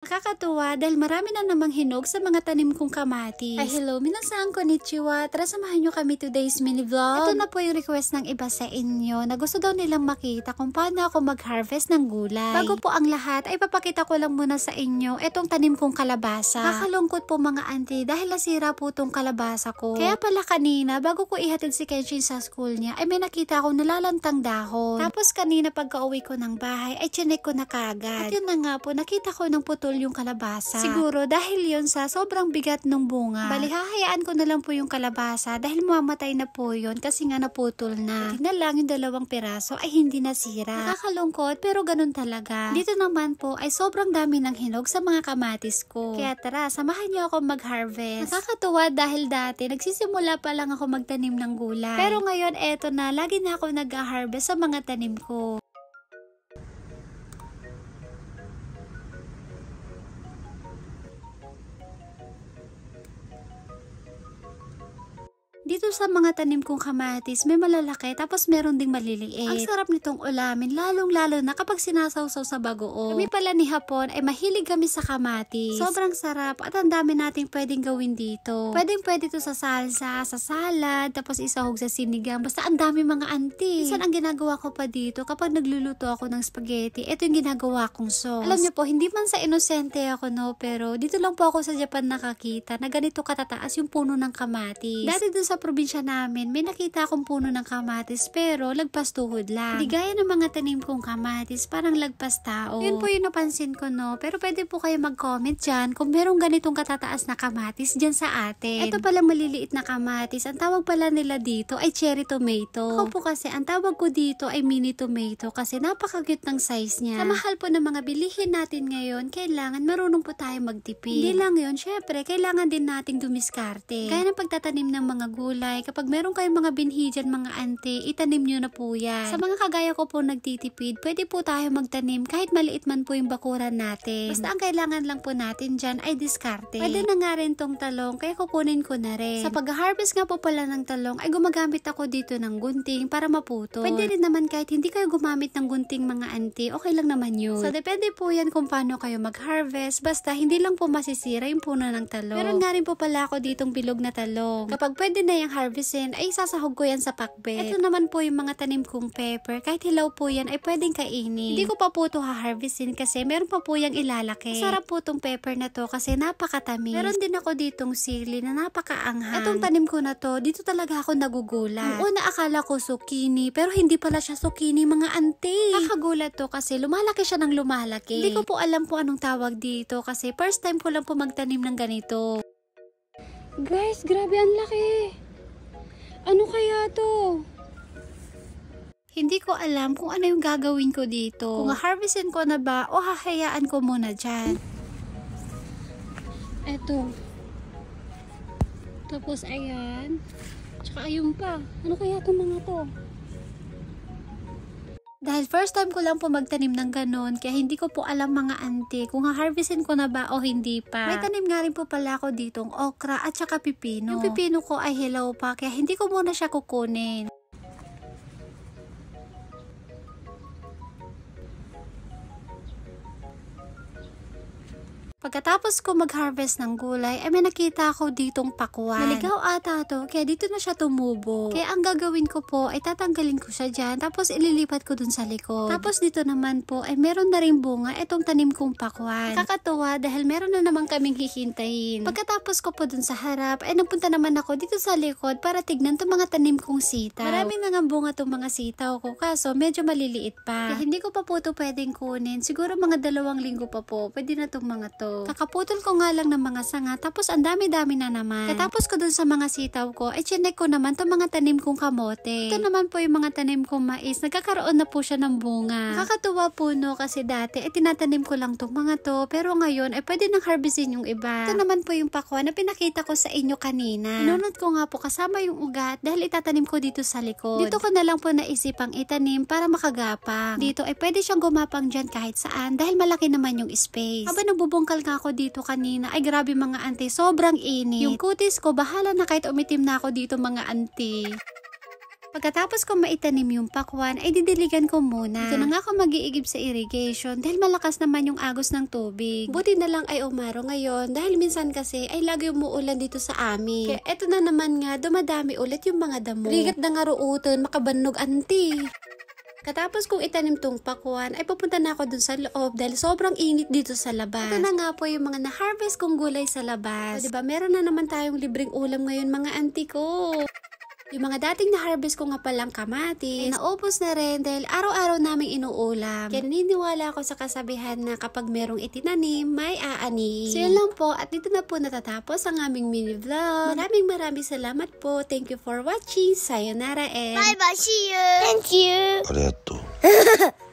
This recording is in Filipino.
Nakakatuwa dahil marami na namang hinog sa mga tanim kong kamatis. Ay hello, minasan konnichiwa. Tara samahan nyo kami today's mini vlog. Ito na po yung request ng iba sa inyo na gusto daw nilang makita kung paano ako mag-harvest ng gulay. Bago po ang lahat ay papakita ko lang muna sa inyo itong tanim kong kalabasa. Nakakalungkot po mga auntie dahil nasira po itong kalabasa ko. Kaya pala kanina bago ko ihatid si Kenshin sa school niya ay may nakita akong nalalantang dahon. Tapos kanina pagka uwi ko ng bahay ay chinek ko na kagad. At yun na nga po, nakita ko ng putol yung kalabasa. Siguro dahil yun sa sobrang bigat ng bunga. Bali hahayaan ko na lang po yung kalabasa dahil mamatay na po yun kasi nga naputol na. At na lang yung 2 piraso ay hindi nasira. Nakakalungkot pero ganun talaga. Dito naman po ay sobrang dami ng hinog sa mga kamatis ko. Kaya tara, samahan niyo ako mag-harvest. Nakakatuwa dahil dati nagsisimula pa lang ako magtanim ng gulay. Pero ngayon eto na, lagi na ako nag-harvest sa mga tanim ko. Dito sa mga tanim kong kamatis, may malalaki tapos meron ding maliliit. Ang sarap nitong ulamin, lalong-lalo na kapag sinasawsaw sa bagoong. Kami pala ni Hapon ay mahilig kami sa kamatis. Sobrang sarap at ang dami nating pwedeng gawin dito. Pwede to sa salsa, sa salad, tapos isahog sa sinigang. Basta ang dami mga auntie. Minsan ang ginagawa ko pa dito kapag nagluluto ako ng spaghetti, ito yung ginagawa kong sauce. Alam niyo po, hindi man sa inosente ako no, pero dito lang po ako sa Japan nakakita na ganito katataas yung puno ng kamatis. Dati dun sa probinsya namin, may nakita akong puno ng kamatis pero lagpas tuhod lang. Hindi gaya ng mga tanim kong kamatis, parang lagpas tao. Yun po yung napansin ko no, pero pwede po kayo mag-comment dyan kung merong ganitong katataas na kamatis dyan sa atin. Ito pala maliliit na kamatis, ang tawag pala nila dito ay cherry tomato. Ako po kasi, ang tawag ko dito ay mini tomato kasi napaka-cute ng size niya. Sa mahal po ng mga bilihin natin ngayon, kailangan marunong po tayo magtipid. Hindi lang yun, syempre, kailangan din nating dumiskarte. Kaya ng pagtatanim ng mga gulay, kapag meron kayong mga binhi dyan mga auntie, itanim nyo na po yan. Sa mga kagaya ko po nagtitipid, pwede po tayo magtanim kahit maliit man po yung bakuran natin. Basta ang kailangan lang po natin dyan ay diskarte. Pwede na nga rin tong talong, kaya kukunin ko na rin. Sa pag-harvest nga po pala ng talong, ay gumagamit ako dito ng gunting para maputol. Pwede rin naman kahit hindi kayo gumamit ng gunting mga auntie, okay lang naman yun. So depende po yan kung paano kayo mag-harvest, basta hindi lang po masisira yung puno ng talong. Meron nga rin po pala ako ditong bilog na talong. Kapag pwede na yung harvestin, ay sasahog ko yan sa pakbet. Ito naman po yung mga tanim kong pepper. Kahit hilaw po yan, ay pwedeng kainin. Hindi ko pa po ito ha-harvestin kasi meron pa po yung ilalaki. Masarap po itong pepper na to kasi napakatamis. Meron din ako ditong sili na napakaanghang. Itong tanim ko na to, dito talaga ako nagugulat. Una akala ko zucchini, pero hindi pala siya zucchini mga auntie. Nakagulat to kasi lumalaki siya ng lumalaki. Hindi ko po alam po anong tawag dito kasi first time ko lang po magtanim ng ganito. Guys, grabe ang laki. Ano kaya to? Hindi ko alam kung ano yung gagawin ko dito. Kung harvestin ko na ba o hahayaan ko muna dyan. Eto. Tapos ayan. Tsaka ayun pa. Ano kaya itong mga to? Dahil first time ko lang po magtanim ng ganon, kaya hindi ko po alam mga auntie kung ha-harvestin ko na ba o hindi pa. May tanim nga rin po pala ako ditong okra at saka pipino. Yung pipino ko ay hilaw pa, kaya hindi ko muna siya kukunin. Pagkatapos ko mag-harvest ng gulay, ay may nakita ako ditong pakwan. Naligaw ata to, kaya dito na siya tumubo. Kaya ang gagawin ko po ay tatanggalin ko siya dyan, tapos ililipat ko dun sa likod. Tapos dito naman po ay meron na rin bunga itong tanim kong pakwan. Kakatuwa dahil meron na naman kaming hihintayin. Pagkatapos ko po dun sa harap, ay napunta naman ako dito sa likod para tignan itong mga tanim kong sitaw. Marami na nga bunga itong mga sitaw ko, kaso medyo maliliit pa. Kaya hindi ko pa po ito pwedeng kunin. Siguro mga 2 linggo pa po, pwede na itong mga to. Kakaputol ko nga lang ng mga sanga, tapos ang dami-dami na naman. Katapos ko dun sa mga sitaw ko, ay chinek ko naman itong mga tanim kong kamote. Ito naman po yung mga tanim kong mais, nagkakaroon na po siya ng bunga. Nakakatuwa po no, kasi dati ay tinatanim ko lang itong mga to, pero ngayon ay pwede nang harvestin yung iba. Ito naman po yung pakwan na pinakita ko sa inyo kanina. Inunod ko nga po kasama yung ugat dahil itatanim ko dito sa likod. Dito ko na lang po naisipang itanim para makagapang. Dito ay pwede siyang gumapang dyan kahit saan dahil malaki naman yung space. Habang nagbubungkal nga ako dito kanina, ay grabe mga auntie, sobrang init. Yung kutis ko, bahala na kahit umitim na ako dito mga auntie. Pagkatapos kong maitanim yung pakwan, ay didiligan ko muna. Dito na nga ako mag-iigib sa irrigation dahil malakas naman yung agos ng tubig. Buti na lang ay umaro ngayon dahil minsan kasi ay lagi umuulan dito sa amin. Kaya eto na naman nga, dumadami ulit yung mga damo. Rigat na nga ruuton, makabannog anti. Katapos kong itanim tong pakwan, ay pupunta na ako dun sa loob dahil sobrang init dito sa labas. Ito na nga po yung mga na-harvest kong gulay sa labas. O, diba, meron na naman tayong libreng ulam ngayon mga auntie ko. Yung mga dating na-harvest ko nga palang kamatis, ay naubos na rin dahil araw-araw naming inuulam. Kaya naniniwala ako sa kasabihan na kapag merong itinanim, may aani. So yun lang po, at dito na po natatapos ang aming mini vlog. Maraming salamat po. Thank you for watching. Sayonara and Bye bye, see you. Thank you. ありがとう。